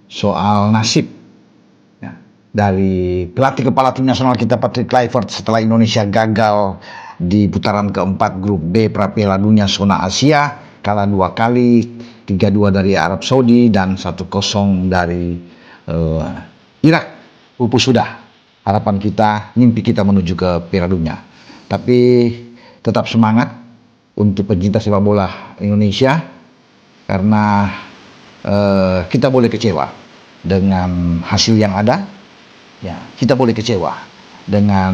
soal nasib ya, dari pelatih kepala tim nasional kita Patrick Kluivert setelah Indonesia gagal di putaran keempat grup B Piala Dunia zona Asia, kalah 2 kali, 3-2 dari Arab Saudi dan 1-0 dari Irak. Pupus sudah harapan kita, mimpi kita menuju ke Piala Dunia. Tapi tetap semangat untuk pencinta sepak bola Indonesia, karena kita boleh kecewa dengan hasil yang ada, ya kita boleh kecewa dengan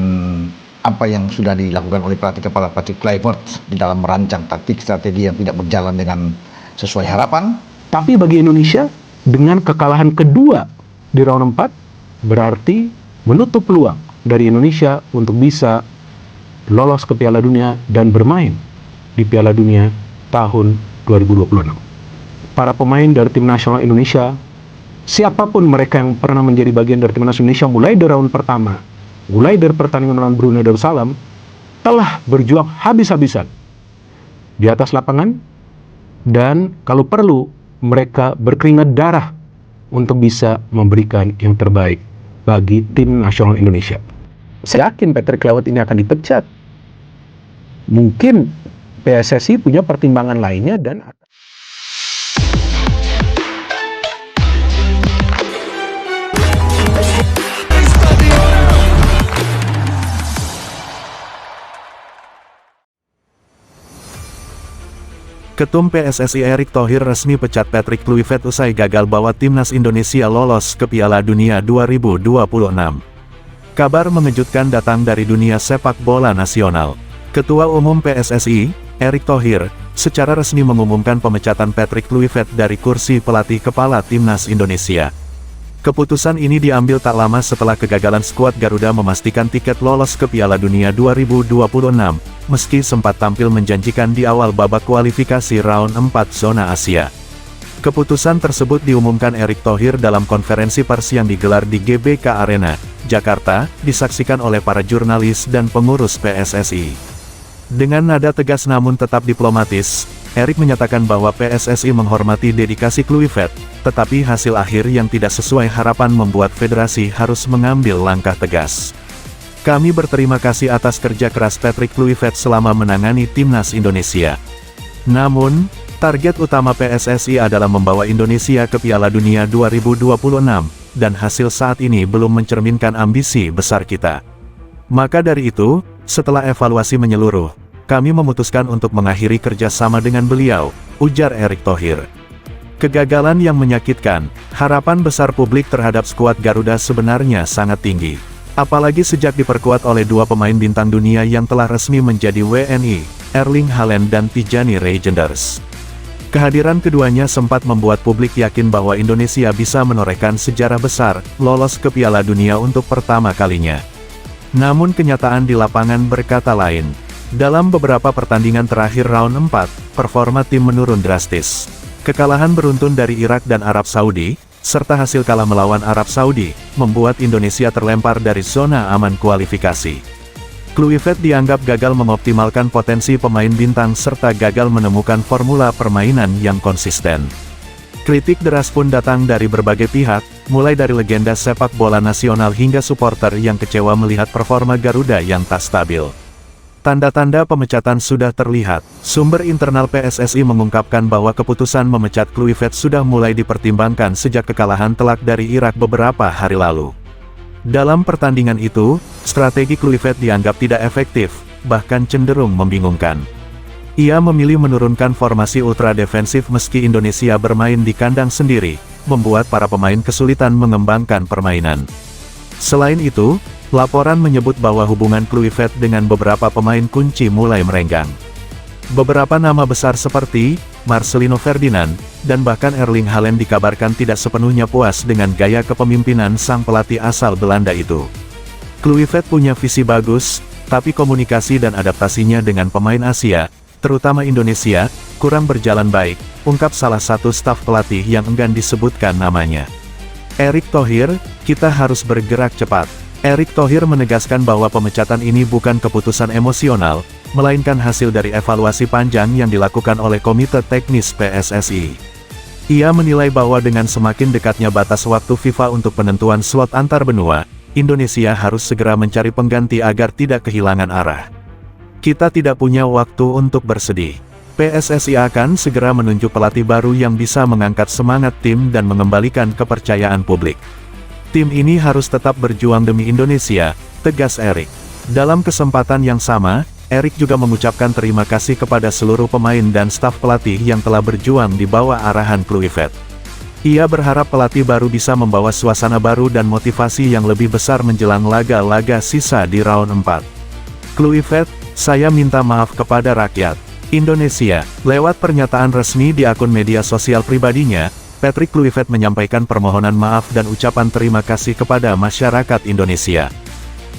apa yang sudah dilakukan oleh pelatih kepala Patrick Kluivert di dalam merancang taktik strategi yang tidak berjalan dengan sesuai harapan. Tapi bagi Indonesia, dengan kekalahan kedua di round 4 berarti menutup peluang dari Indonesia untuk bisa lolos ke Piala Dunia dan bermain di Piala Dunia tahun 2026. Para pemain dari tim nasional Indonesia, siapapun mereka yang pernah menjadi bagian dari tim nasional Indonesia mulai dari round pertama, mulai dari pertandingan melawan Brunei Darussalam, telah berjuang habis-habisan di atas lapangan, dan kalau perlu mereka berkeringat darah untuk bisa memberikan yang terbaik bagi tim nasional Indonesia. Saya yakin Patrick Kluivert ini akan dipecat. Mungkin PSSI punya pertimbangan lainnya dan Ketum PSSI Erick Thohir resmi pecat Patrick Kluivert usai gagal bawa timnas Indonesia lolos ke Piala Dunia 2026. Kabar mengejutkan datang dari dunia sepak bola nasional. Ketua Umum PSSI, Erick Thohir, secara resmi mengumumkan pemecatan Patrick Kluivert dari kursi pelatih kepala timnas Indonesia. Keputusan ini diambil tak lama setelah kegagalan skuad Garuda memastikan tiket lolos ke Piala Dunia 2026, meski sempat tampil menjanjikan di awal babak kualifikasi round 4 zona Asia. Keputusan tersebut diumumkan Erick Thohir dalam konferensi pers yang digelar di GBK Arena, Jakarta, disaksikan oleh para jurnalis dan pengurus PSSI. Dengan nada tegas namun tetap diplomatis, Erick menyatakan bahwa PSSI menghormati dedikasi Kluivert, tetapi hasil akhir yang tidak sesuai harapan membuat federasi harus mengambil langkah tegas. Kami berterima kasih atas kerja keras Patrick Kluivert selama menangani timnas Indonesia. Namun, target utama PSSI adalah membawa Indonesia ke Piala Dunia 2026, dan hasil saat ini belum mencerminkan ambisi besar kita. Maka dari itu, setelah evaluasi menyeluruh, kami memutuskan untuk mengakhiri kerjasama dengan beliau, ujar Erick Thohir. Kegagalan yang menyakitkan, harapan besar publik terhadap skuad Garuda sebenarnya sangat tinggi. Apalagi sejak diperkuat oleh dua pemain bintang dunia yang telah resmi menjadi WNI, Erling Haaland dan Tijani Reijnders. Kehadiran keduanya sempat membuat publik yakin bahwa Indonesia bisa menorehkan sejarah besar, lolos ke Piala Dunia untuk pertama kalinya. Namun kenyataan di lapangan berkata lain. Dalam beberapa pertandingan terakhir round 4, performa tim menurun drastis. Kekalahan beruntun dari Irak dan Arab Saudi, serta hasil kalah melawan Arab Saudi, membuat Indonesia terlempar dari zona aman kualifikasi. Kluivert dianggap gagal mengoptimalkan potensi pemain bintang serta gagal menemukan formula permainan yang konsisten. Kritik deras pun datang dari berbagai pihak, mulai dari legenda sepak bola nasional hingga supporter yang kecewa melihat performa Garuda yang tak stabil. Tanda-tanda pemecatan sudah terlihat. Sumber internal PSSI mengungkapkan bahwa keputusan memecat Kluivert sudah mulai dipertimbangkan sejak kekalahan telak dari Irak beberapa hari lalu. Dalam pertandingan itu, strategi Kluivert dianggap tidak efektif, bahkan cenderung membingungkan. Ia memilih menurunkan formasi ultra defensif meski Indonesia bermain di kandang sendiri, membuat para pemain kesulitan mengembangkan permainan. Selain itu, laporan menyebut bahwa hubungan Kluivert dengan beberapa pemain kunci mulai merenggang. Beberapa nama besar seperti Marcelino Ferdinand dan bahkan Erling Haaland dikabarkan tidak sepenuhnya puas dengan gaya kepemimpinan sang pelatih asal Belanda itu. Kluivert punya visi bagus, tapi komunikasi dan adaptasinya dengan pemain Asia, terutama Indonesia, kurang berjalan baik, ungkap salah satu staf pelatih yang enggan disebutkan namanya. Erick Thohir, kita harus bergerak cepat. Erick Thohir menegaskan bahwa pemecatan ini bukan keputusan emosional, melainkan hasil dari evaluasi panjang yang dilakukan oleh Komite Teknis PSSI. Ia menilai bahwa dengan semakin dekatnya batas waktu FIFA untuk penentuan slot antar benua, Indonesia harus segera mencari pengganti agar tidak kehilangan arah. Kita tidak punya waktu untuk bersedih. PSSI akan segera menunjuk pelatih baru yang bisa mengangkat semangat tim dan mengembalikan kepercayaan publik. Tim ini harus tetap berjuang demi Indonesia, tegas Erik. Dalam kesempatan yang sama, Erik juga mengucapkan terima kasih kepada seluruh pemain dan staf pelatih yang telah berjuang di bawah arahan Kluivert. Ia berharap pelatih baru bisa membawa suasana baru dan motivasi yang lebih besar menjelang laga-laga sisa di round 4. Kluivert, saya minta maaf kepada rakyat Indonesia. Lewat pernyataan resmi di akun media sosial pribadinya, Patrick Kluivert menyampaikan permohonan maaf dan ucapan terima kasih kepada masyarakat Indonesia.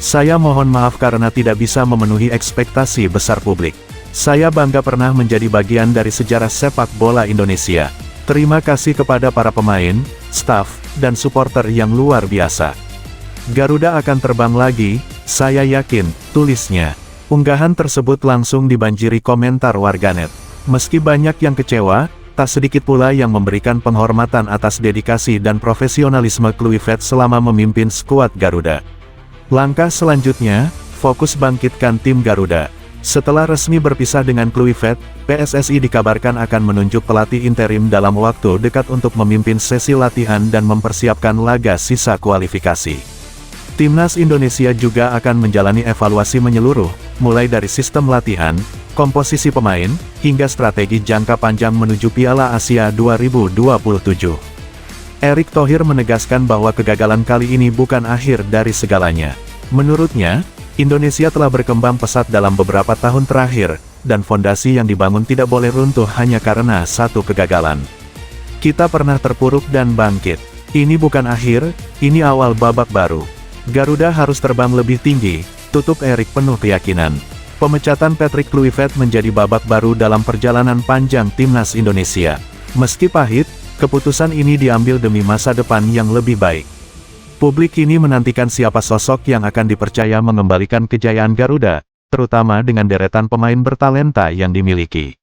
Saya mohon maaf karena tidak bisa memenuhi ekspektasi besar publik. Saya bangga pernah menjadi bagian dari sejarah sepak bola Indonesia. Terima kasih kepada para pemain, staf, dan supporter yang luar biasa. Garuda akan terbang lagi, saya yakin, tulisnya. Unggahan tersebut langsung dibanjiri komentar warganet. Meski banyak yang kecewa, tak sedikit pula yang memberikan penghormatan atas dedikasi dan profesionalisme Kluivert selama memimpin skuad Garuda. Langkah selanjutnya, fokus bangkitkan tim Garuda. Setelah resmi berpisah dengan Kluivert, PSSI dikabarkan akan menunjuk pelatih interim dalam waktu dekat untuk memimpin sesi latihan dan mempersiapkan laga sisa kualifikasi. Timnas Indonesia juga akan menjalani evaluasi menyeluruh, mulai dari sistem latihan, komposisi pemain, hingga strategi jangka panjang menuju Piala Asia 2027. Erick Thohir menegaskan bahwa kegagalan kali ini bukan akhir dari segalanya. Menurutnya, Indonesia telah berkembang pesat dalam beberapa tahun terakhir, dan fondasi yang dibangun tidak boleh runtuh hanya karena satu kegagalan. Kita pernah terpuruk dan bangkit. Ini bukan akhir, ini awal babak baru. Garuda harus terbang lebih tinggi, tutup Erick penuh keyakinan. Pemecatan Patrick Kluivert menjadi babak baru dalam perjalanan panjang Timnas Indonesia. Meski pahit, keputusan ini diambil demi masa depan yang lebih baik. Publik kini menantikan siapa sosok yang akan dipercaya mengembalikan kejayaan Garuda, terutama dengan deretan pemain bertalenta yang dimiliki.